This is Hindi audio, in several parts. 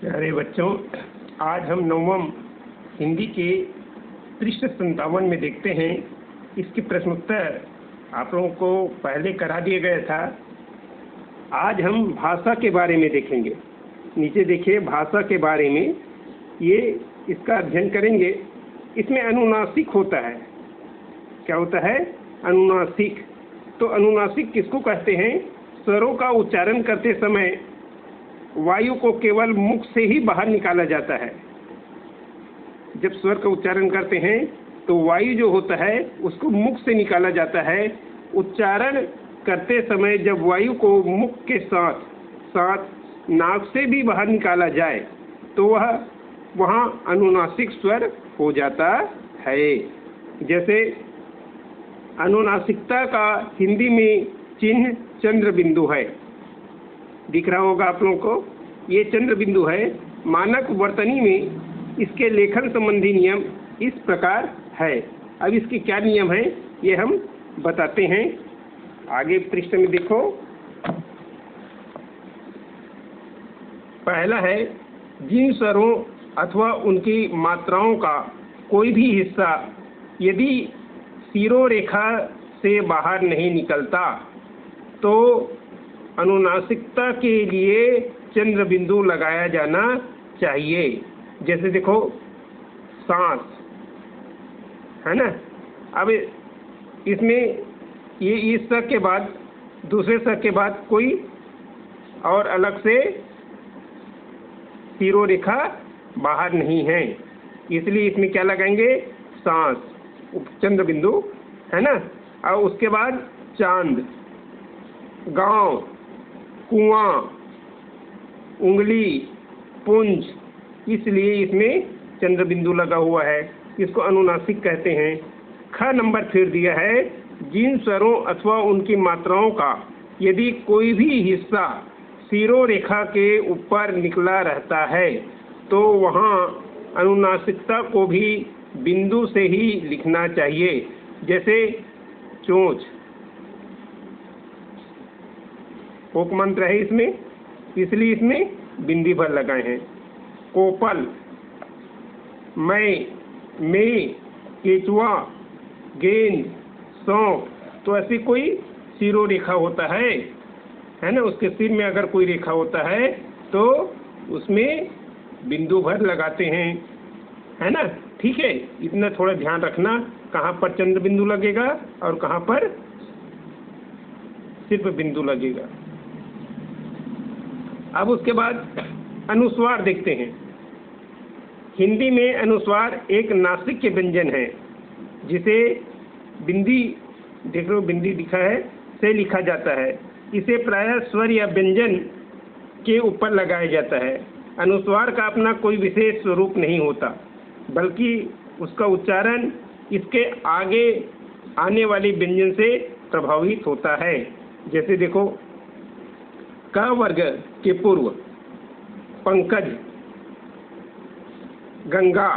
प्यारे बच्चों, आज हम नवम हिंदी के पृष्ठ 57 में देखते हैं। इसके प्रश्नोत्तर आप लोगों को पहले करा दिया गया था। आज हम भाषा के बारे में देखेंगे। नीचे देखिए, भाषा के बारे में ये इसका अध्ययन करेंगे। इसमें अनुनासिक होता है। क्या होता है? अनुनासिक। तो अनुनासिक किसको कहते हैं? स्वरों का उच्चारण करते समय वायु को केवल मुख से ही बाहर निकाला जाता है। जब स्वर का उच्चारण करते हैं तो वायु जो होता है उसको मुख से निकाला जाता है। उच्चारण करते समय जब वायु को मुख के साथ साथ नाक से भी बाहर निकाला जाए तो वह वहाँ अनुनासिक स्वर हो जाता है। जैसे अनुनासिकता का हिंदी में चिन्ह चंद्र बिंदु है। दिख रहा होगा आप लोगों को। ये चंद्र बिंदु है। मानक वर्तनी में इसके लेखन संबंधी नियम इस प्रकार है। अब इसके क्या नियम है ये हम बताते हैं। आगे पृष्ठ में देखो। पहला है, जिन स्वरों अथवा उनकी मात्राओं का कोई भी हिस्सा यदि शिरोरेखा से बाहर नहीं निकलता तो अनुनासिकता के लिए चंद्र बिंदु लगाया जाना चाहिए। जैसे देखो, सांस है ना। अब इसमें ये इस स्वर के बाद दूसरे स्वर के बाद कोई और अलग से शिरोरेखा बाहर नहीं है, इसलिए इसमें क्या लगाएंगे? सांस, चंद्र बिंदु है ना। और उसके बाद चांद, गांव, कुआं, उंगली, पुंज, इसलिए इसमें चंद्र बिंदु लगा हुआ है। इसको अनुनासिक कहते हैं। ख नंबर फिर दिया है, जिन स्वरों अथवा उनकी मात्राओं का यदि कोई भी हिस्सा शिरोरेखा के ऊपर निकला रहता है तो वहाँ अनुनासिकता को भी बिंदु से ही लिखना चाहिए। जैसे चोंच, कोक मंत्र है इसमें, इसलिए इसमें बिंदी भर लगाए हैं। कोपल, मैं, केचुआ, गेंद, सौंफ, तो ऐसी कोई सिरो रेखा होता है ना। उसके सिर में अगर कोई रेखा होता है तो उसमें बिंदु भर लगाते हैं, है ना। ठीक है, इतना थोड़ा ध्यान रखना, कहाँ पर चंद्र बिंदु लगेगा और कहाँ पर सिर्फ बिंदु लगेगा। अब उसके बाद अनुस्वार देखते हैं। हिंदी में अनुस्वार एक नासिक के व्यंजन है जिसे बिंदी, देख लो बिंदी दिखा है, से लिखा जाता है। इसे प्रायः स्वर या व्यंजन के ऊपर लगाया जाता है। अनुस्वार का अपना कोई विशेष स्वरूप नहीं होता, बल्कि उसका उच्चारण इसके आगे आने वाले व्यंजन से प्रभावित होता है। जैसे देखो, क वर्ग के पूर्व पंकज, गंगा,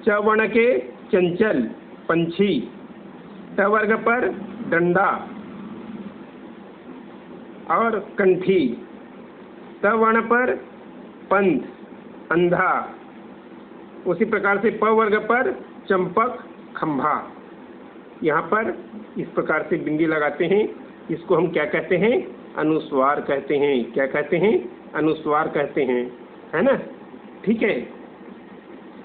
च वर्ण के चंचल, पंछी, ट वर्ग पर डंडा और कंठी, त वर्ण पर पंथ, अंधा। उसी प्रकार से प वर्ग पर चंपक, खंभा। यहाँ पर इस प्रकार से बिंदी लगाते हैं। इसको हम क्या कहते हैं? अनुस्वार कहते हैं। क्या कहते हैं? अनुस्वार कहते हैं, है ना। ठीक है।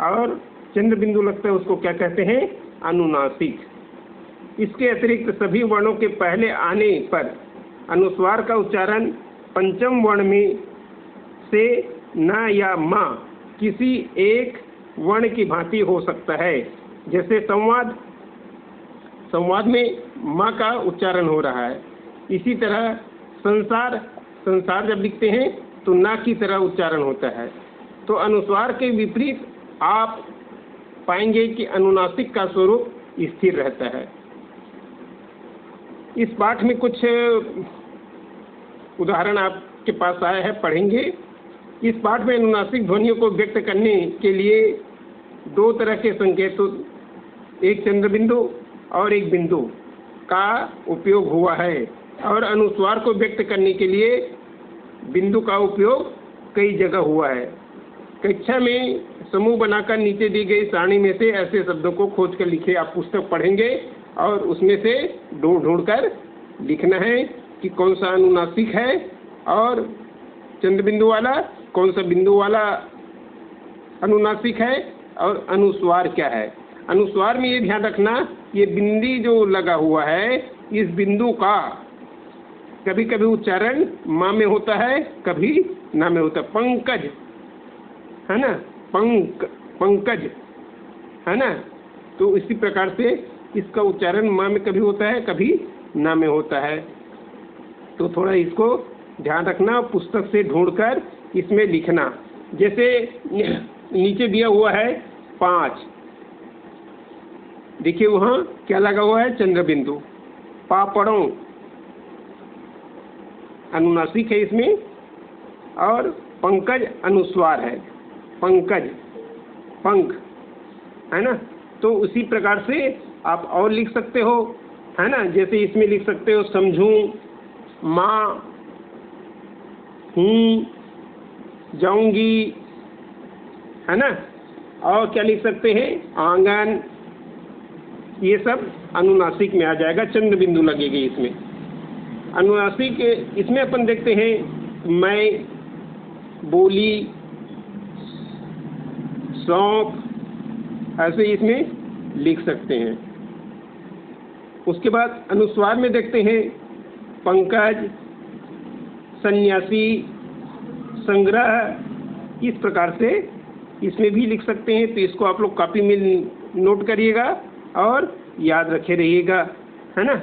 और चंद्र बिंदु लगता है उसको क्या कहते हैं? अनुनासिक। इसके अतिरिक्त सभी वर्णों के पहले आने पर अनुस्वार का उच्चारण पंचम वर्ण में से न या म किसी एक वर्ण की भांति हो सकता है। जैसे संवाद में म का उच्चारण हो रहा है। इसी तरह संसार जब लिखते हैं तो न की तरह उच्चारण होता है। तो अनुस्वार के विपरीत आप पाएंगे कि अनुनासिक का स्वरूप स्थिर रहता है। इस पाठ में कुछ उदाहरण आपके पास आया है, पढ़ेंगे। इस पाठ में अनुनासिक ध्वनियों को व्यक्त करने के लिए दो तरह के संकेतों, एक चंद्र बिंदु और एक बिंदु का उपयोग हुआ है, और अनुस्वार को व्यक्त करने के लिए बिंदु का उपयोग कई जगह हुआ है। कक्षा में समूह बनाकर नीचे दी गई सारणी में से ऐसे शब्दों को खोज कर लिखे। आप पुस्तक पढ़ेंगे और उसमें से ढूंढ ढूंढ कर लिखना है कि कौन सा अनुनासिक है और चंद्र बिंदु वाला, कौन सा बिंदु वाला अनुनासिक है और अनुस्वार क्या है। अनुस्वार में ये ध्यान रखना, ये बिंदी जो लगा हुआ है, इस बिंदु का कभी कभी उच्चारण माँ में होता है, कभी ना में होता है। पंकज है ना, पंकज है ना, तो इसी प्रकार से इसका उच्चारण माँ में कभी होता है, कभी ना में होता है। तो थोड़ा इसको ध्यान रखना, पुस्तक से ढूंढकर इसमें लिखना। जैसे नीचे दिया हुआ है 5, देखिए वहाँ क्या लगा हुआ है, चंद्र बिंदु। पापड़ों अनुनासिक है इसमें, और पंकज अनुस्वार है, पंकज पंख है ना। तो उसी प्रकार से आप और लिख सकते हो, है ना। जैसे इसमें लिख सकते हो समझूं, माँ, हूँ, जाऊंगी, है ना। और क्या लिख सकते हैं, आंगन, ये सब अनुनासिक में आ जाएगा, चंद्र बिंदु लगेगी इसमें। अनुनासिक इसमें अपन देखते हैं मैं, बोली, सौंप, ऐसे इसमें लिख सकते हैं। उसके बाद अनुस्वार में देखते हैं पंकज, सन्यासी, संग्रह, इस प्रकार से इसमें भी लिख सकते हैं। तो इसको आप लोग कॉपी में नोट करिएगा और याद रखे रहिएगा, है ना।